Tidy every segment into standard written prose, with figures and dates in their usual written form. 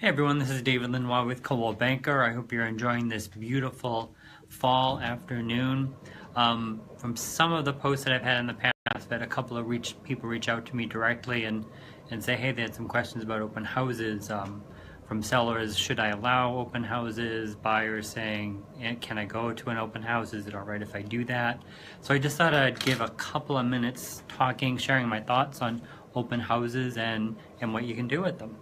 Hey everyone, this is David Lenoir with Coldwell Banker. I hope you're enjoying this beautiful fall afternoon. From some of the posts that I've had in the past, I've had a couple of people reach out to me directly and say, hey, they had some questions about open houses. From sellers, should I allow open houses? Buyers saying, can I go to an open house? Is it all right if I do that? So I just thought I'd give a couple of minutes sharing my thoughts on open houses and what you can do with them.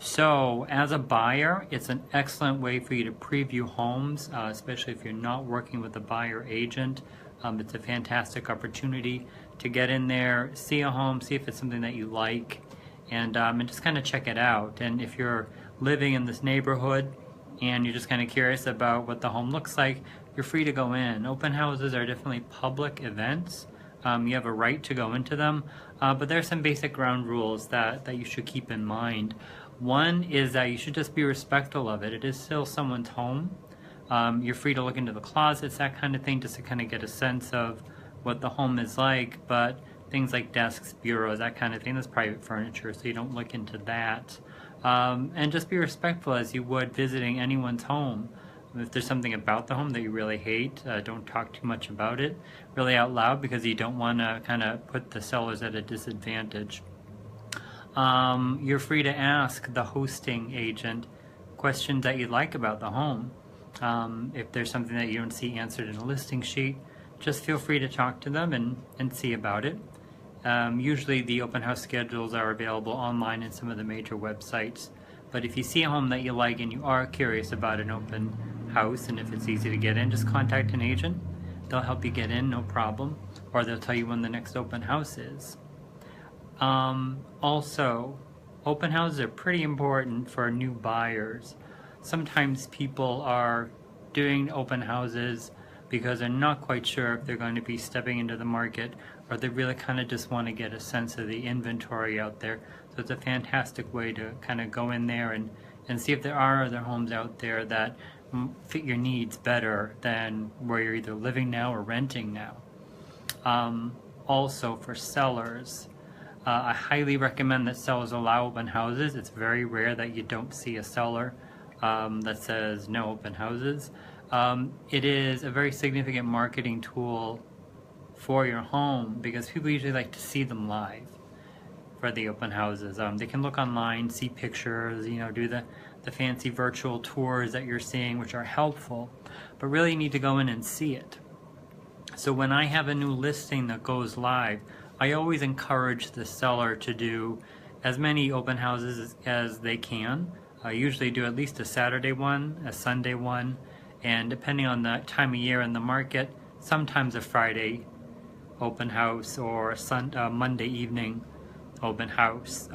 So as a buyer, it's an excellent way for you to preview homes, especially if you're not working with a buyer agent. It's a fantastic opportunity to get in there, see a home, see if it's something that you like, and just kind of check it out. And if you're living in this neighborhood and you're just kind of curious about what the home looks like, you're free to go in. Open houses are definitely public events. You have a right to go into them, but there are some basic ground rules that you should keep in mind. One is that you should just be respectful of it. It is still someone's home. You're free to look into the closets, that kind of thing, just to kind of get a sense of what the home is like, but things like desks, bureaus, that kind of thing, that's private furniture, so you don't look into that. And just be respectful as you would visiting anyone's home. If there's something about the home that you really hate, don't talk too much about it really out loud, because you don't want to kind of put the sellers at a disadvantage. You're free to ask the hosting agent questions that you'd like about the home. If there's something that you don't see answered in a listing sheet, just feel free to talk to them and see about it. Usually the open house schedules are available online in some of the major websites. But if you see a home that you like and you are curious about an open house, and if it's easy to get in, just contact an agent. They'll help you get in, no problem, or they'll tell you when the next open house is. Also, open houses are pretty important for new buyers. Sometimes people are doing open houses because they're not quite sure if they're going to be stepping into the market, or they really kind of just want to get a sense of the inventory out there. So it's a fantastic way to kind of go in there and see if there are other homes out there that fit your needs better than where you're either living now or renting now. Also for sellers, I highly recommend that sellers allow open houses. It's very rare that you don't see a seller that says no open houses. It is a very significant marketing tool for your home because people usually like to see them live for the open houses. They can look online, see pictures, do the fancy virtual tours that you're seeing, which are helpful, but really you need to go in and see it. So when I have a new listing that goes live, I always encourage the seller to do as many open houses as they can. I usually do at least a Saturday one, a Sunday one, and depending on the time of year in the market, sometimes a Friday open house or a Monday evening open house.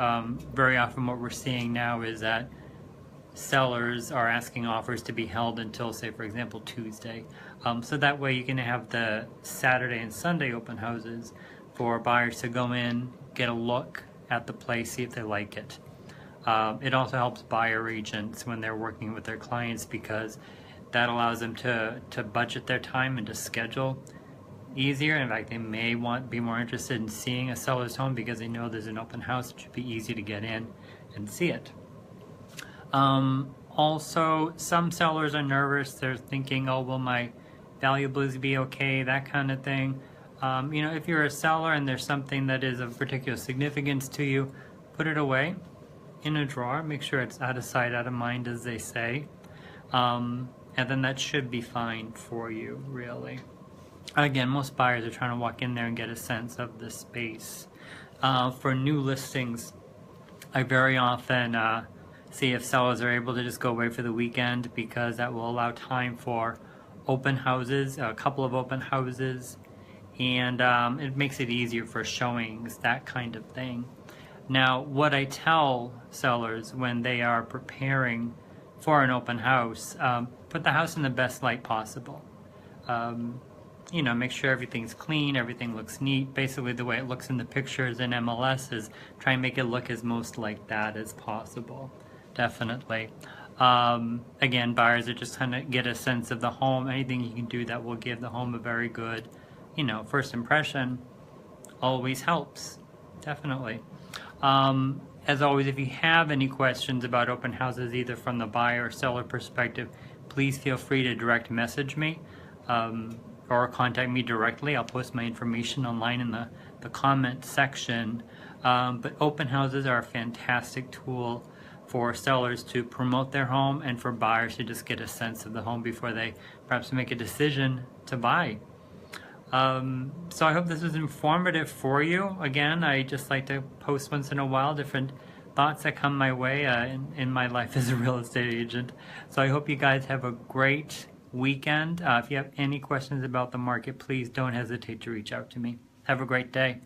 Very often what we're seeing now is that sellers are asking offers to be held until, say, for example, Tuesday. So that way you can have the Saturday and Sunday open houses for buyers to go in, get a look at the place, see if they like it. It also helps buyer agents when they're working with their clients because that allows them to budget their time and to schedule easier. In fact, they may be more interested in seeing a seller's home because they know there's an open house. It should be easy to get in and see it. Also, some sellers are nervous. They're thinking, oh, will my valuables be okay, that kind of thing. If you're a seller and there's something that is of particular significance to you, put it away in a drawer. Make sure it's out of sight, out of mind, as they say. And then that should be fine for you, really. Again, most buyers are trying to walk in there and get a sense of the space. For new listings, I very often see if sellers are able to just go away for the weekend because that will allow time for open houses, a couple of open houses, and it makes it easier for showings, that kind of thing. Now, what I tell sellers when they are preparing for an open house, put the house in the best light possible. Make sure everything's clean, everything looks neat. Basically, the way it looks in the pictures in MLS is try and make it look as most like that as possible. Definitely. Again, buyers are just trying to get a sense of the home. Anything you can do that will give the home a very good, first impression always helps. Definitely. As always, if you have any questions about open houses, either from the buyer or seller perspective, please feel free to direct message me or contact me directly. I'll post my information online in the comment section. But open houses are a fantastic tool for sellers to promote their home and for buyers to just get a sense of the home before they perhaps make a decision to buy. So I hope this was informative for you. Again, I just like to post once in a while different thoughts that come my way in my life as a real estate agent. So I hope you guys have a great weekend. If you have any questions about the market, please don't hesitate to reach out to me. Have a great day.